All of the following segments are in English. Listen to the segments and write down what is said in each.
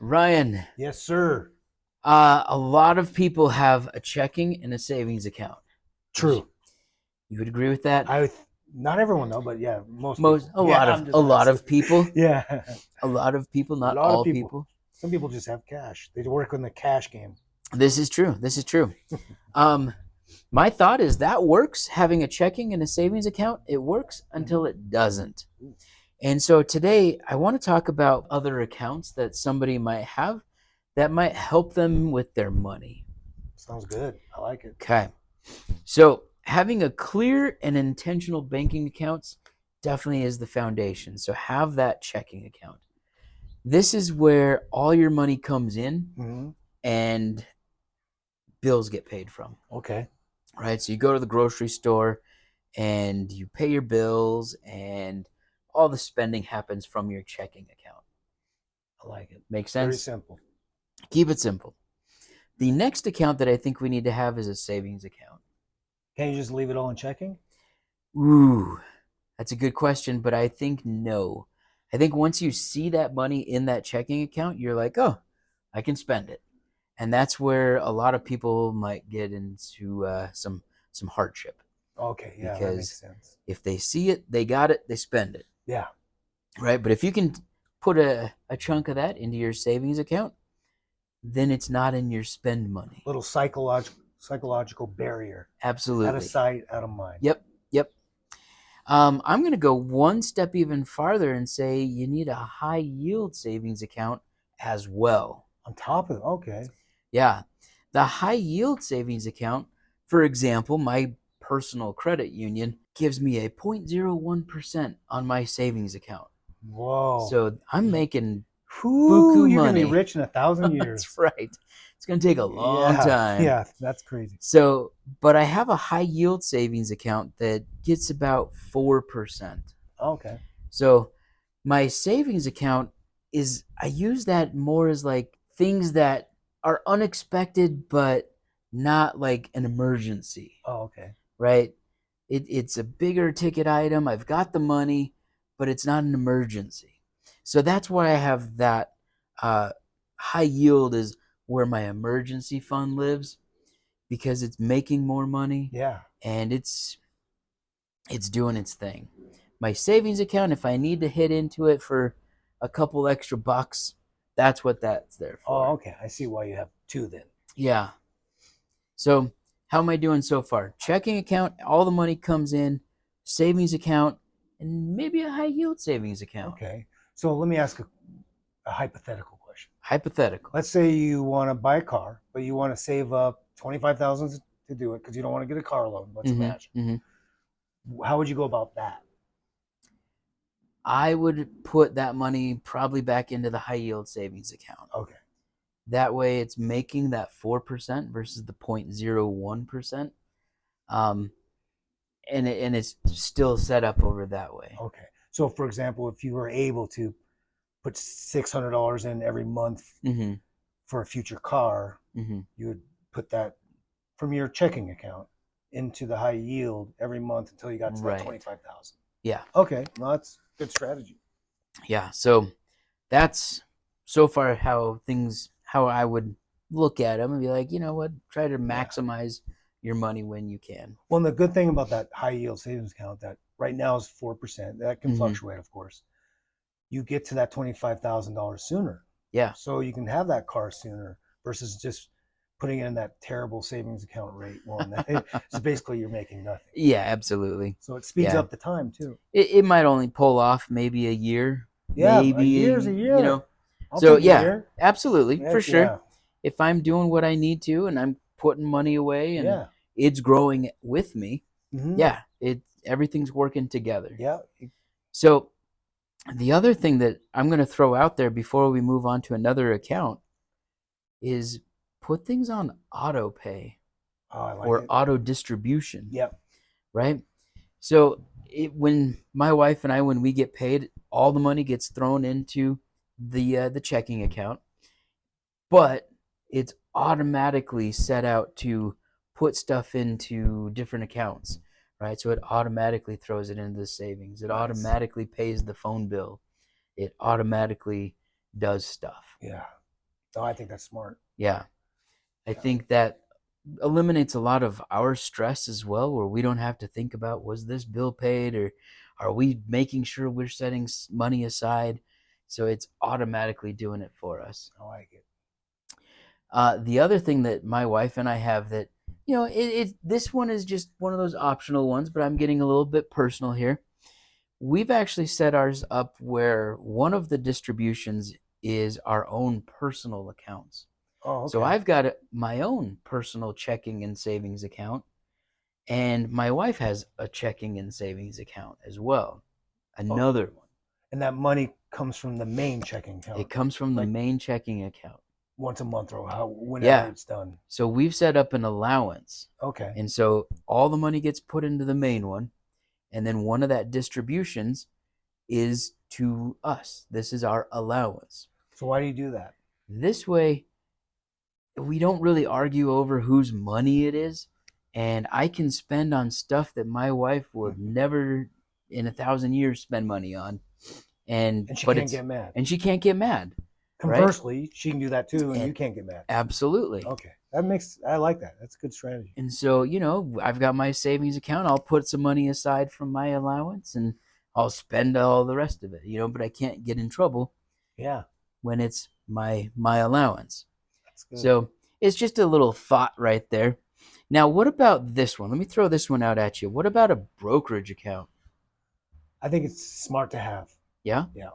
Ryan, Yes, sir. a lot of people have a checking and a savings account. True. You would agree with that? Not everyone though, but yeah, most Most, people. Yeah, I'm a just lot messing. of people, Yeah, a lot of people, a not lot of all people. people. Some people just have cash. They work on the cash game. This is true. This is true. Um, my thought is that works. Having a checking and a savings account, it works until it doesn't. And so today, I want to talk about other accounts that somebody might have that might help them with their money. Sounds good. I like it. Okay. So having a clear and intentional banking accounts definitely is the foundation. So have that checking account. This is where all your money comes in Mm-hmm. and bills get paid from. Okay. Right? So you go to the grocery store and you pay your bills and all the spending happens from your checking account. I like it. Make Very sense? simple. Keep it simple. The next account that I think we need to have is a savings account. Can't you just leave it all in checking? Ooh, that's a good question, but I think no. I think once you see that money in that checking account, you're like, oh, I can spend it. And that's where a lot of people might get into some hardship Okay. Yeah, that because makes sense. if they see it, they got it, they spend it. Yeah. Right? But if you can put a chunk of that into your savings account, then it's not in your spend money. Little psychological barrier. Out of Absolutely. sight, out of mind. Yep. Yep. I'm going to go one step even farther and say you need a high yield savings account as well. On top of it. Okay. Yeah. The high yield savings account, for example, my personal credit union gives me a 0.01% on my savings account. Whoa. So I'm making Whoo, buku you're gonna be money. rich in 1,000 That's years. right. It's going to take a long Yeah, time. yeah, that's crazy. So, but I have a high yield savings account that gets about 4%. Okay. So my savings account I use that more as like things that are unexpected, but not like an emergency, Oh, okay. right? It's a bigger ticket item. I've got the money, but it's not an emergency. So that's why I have that high yield is where my emergency fund lives because it's making more money Yeah. and it's doing its thing. My savings account, if I need to hit into it for a couple extra bucks, that's what that's there Oh, for. okay. I see why you have two then. Yeah. So how am I doing so far? Checking account, all the money comes in, savings account, and maybe a high yield savings account. Okay. So let me ask a hypothetical question. Hypothetical. Let's say you want to buy a car, but you want to save up 25,000 to do it because you don't want to get a car loan. Let's imagine. How would you go about that? I would put that money probably back into the high yield savings account. Okay. That way it's making that 4% versus the 0.01%. And it's still set up over that way. Okay. So, for example, if you were able to put $600 in every month for a future car, you would put that from your checking account into the high yield every month until you got to that 25,000. Yeah. Okay. Well, that's good strategy. Yeah. So that's so far how I would look at them and be like, you know what, try to maximize your money when you can. Well, and the good thing about that high yield savings account that right now is 4%, that can fluctuate, of course. You get to that $25,000 sooner. Yeah. So you can have that car sooner versus just putting it in that terrible savings account rate one. So basically you're making nothing. Yeah, absolutely. So it speeds up the time too. It might only pull off maybe a year. Yeah, maybe a year's a year. You know. I'll so take yeah, a year. Absolutely, Heck, for sure. Yeah. If I'm doing what I need to and I'm putting money away and it's growing with me, everything's working together. Yeah. So the other thing that I'm going to throw out there before we move on to another account is put things on autopay or auto distribution. Yep. Right? So when my wife and I, when we get paid, all the money gets thrown into the checking account, but it's automatically set out to put stuff into different accounts, right? So it automatically throws it into the savings. It automatically pays the phone bill. It automatically does stuff. Yeah. No, I think that's smart. Yeah. I Yeah. think that eliminates a lot of our stress as well, where we don't have to think about, was this bill paid, or are we making sure we're setting money aside? So it's automatically doing it for us. I like it. The other thing that my wife and I have that, this one is just one of those optional ones, but I'm getting a little bit personal here. We've actually set ours up where one of the distributions is our own personal accounts. Oh, So okay. I've got my own personal checking and savings account, and my wife has a checking and savings account as well. Oh, Another one. and that money comes from the main checking account, It comes from the like main checking account. once a month or whenever Yeah. it's done. So we've set up an allowance. Okay. And so all the money gets put into the main one, and then one of that distributions is to us. This is our allowance. So why do you do that? This way, we don't really argue over whose money it is, and I can spend on stuff that my wife would never in 1,000 years spend money on. And she can't get mad. And she can't get mad. Right? Conversely, she can do that too, and you can't get mad. Absolutely. Okay. I like that. That's a good strategy. And so, I've got my savings account. I'll put some money aside from my allowance, and I'll spend all the rest of it, but I can't get in trouble. Yeah. When it's my allowance. That's good. So it's just a little thought right there. Now, what about this one? Let me throw this one out at you. What about a brokerage account? I think it's smart to have. Yeah? Yeah.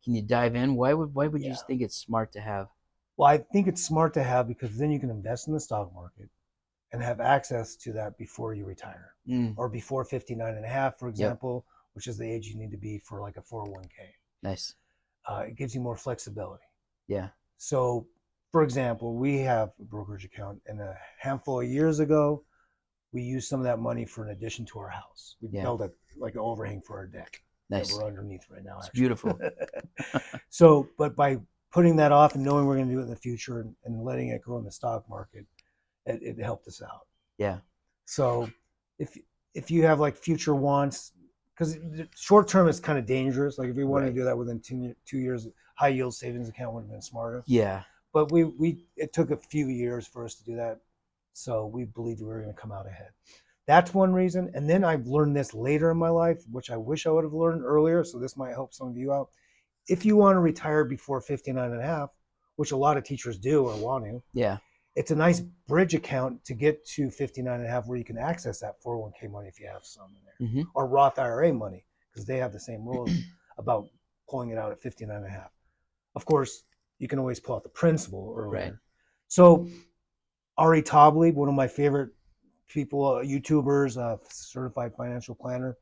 Can you dive in? Why would you think it's smart to have? Well, I think it's smart to have because then you can invest in the stock market and have access to that before you retire or before 59 and a half, for example, which is the age you need to be for like a 401k. Nice. It gives you more flexibility. Yeah. So, for example, we have a brokerage account, and a handful of years ago, we used some of that money for an addition to our house. We built like an overhang for our deck. Nice. That we're underneath right now. It's beautiful. So, but by putting that off and knowing we're going to do it in the future and letting it grow in the stock market, it helped us out. Yeah. So if you have like future wants, because short term is kind of dangerous. Like if we wanted to do that within 2 years, high yield savings account would have been smarter. Yeah. But it took a few years for us to do that. So we believed we were going to come out ahead. That's one reason. And then I've learned this later in my life, which I wish I would have learned earlier. So this might help some of you out. If you want to retire before 59 and a half, which a lot of teachers do or want to, it's a nice bridge account to get to 59 and a half where you can access that 401k money if you have some in there, or Roth IRA money, because they have the same rules about pulling it out at 59 and a half. Of course, you can always pull out the principal earlier. Right. So Ari Tobley, one of my favorite people, YouTubers, certified financial planner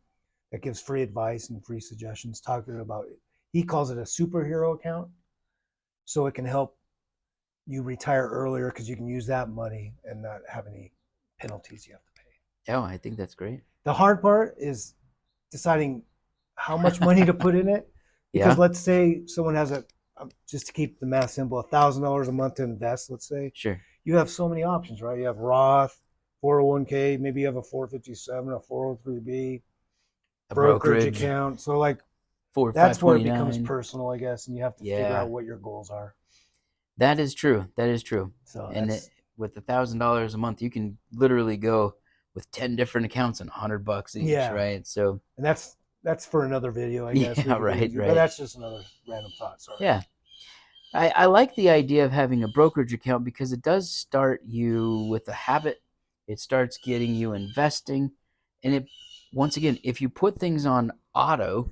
that gives free advice and free suggestions, talking about it. He calls it a superhero account. So it can help you retire earlier because you can use that money and not have any penalties you have to pay. Oh, I think that's great. The hard part is deciding how much money to put in it. Because let's say someone has just to keep the math simple, $1,000 a month to invest, let's say. Sure. You have so many options, right? You have Roth, 401k, maybe you have a 457, a 403b, a brokerage account. So like that's where it becomes personal, I guess, and you have to figure out what your goals are. That is true. So with $1,000 a month, you can literally go with 10 different accounts and $100 each, right? So, and that's for another video, I guess. Yeah, right. But that's just another random thought. Sorry. Yeah. I like the idea of having a brokerage account because it does start you with a habit. It starts getting you investing. And once again, if you put things on auto,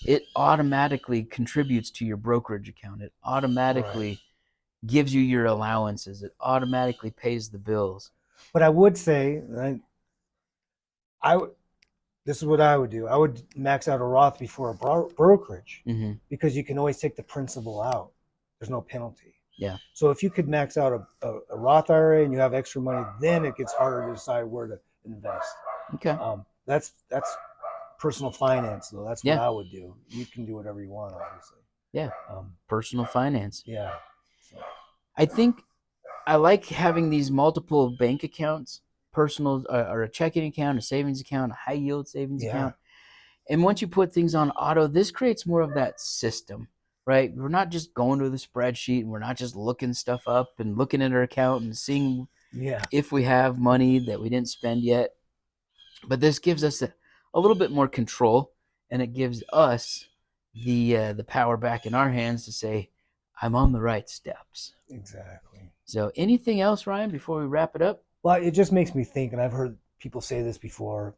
it automatically contributes to your brokerage account. It automatically gives you your allowances. It automatically pays the bills. But I would say, this is what I would do. I would max out a Roth before a brokerage because you can always take the principal out. There's no penalty. Yeah. So if you could max out a Roth IRA and you have extra money, then it gets harder to decide where to invest. Okay. That's personal finance, though. That's what I would do. You can do whatever you want, obviously. Yeah. Personal finance. Yeah. So. I think I like having these multiple bank accounts, personal or a checking account, a savings account, a high yield savings account. And once you put things on auto, this creates more of that system. right? We're not just going to the spreadsheet and we're not just looking stuff up and looking at our account and seeing if we have money that we didn't spend yet. But this gives us a little bit more control, and it gives us the power back in our hands to say, I'm on the right steps. Exactly. So anything else, Ryan, before we wrap it up? Well, it just makes me think, and I've heard people say this before,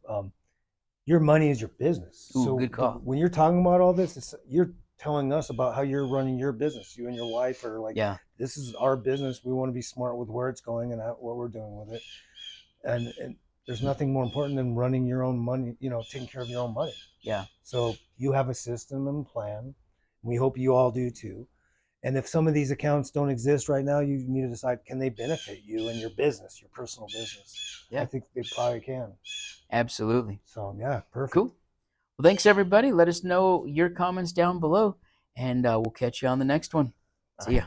your money is your business. Ooh, So good call. when you're talking about all this, you're telling us about how you're running your business. You and your wife are like, Yeah. this is our business. We want to be smart with where it's going and what we're doing with it. And there's nothing more important than running your own money, taking care of your own money. Yeah. So you have a system and plan. We hope you all do too. And if some of these accounts don't exist right now, you need to decide, can they benefit you and your business, your personal business? Yeah. I think they probably can. Absolutely. So, yeah, perfect. Cool. Well, thanks, everybody. Let us know your comments down below, and we'll catch you on the next one. See ya.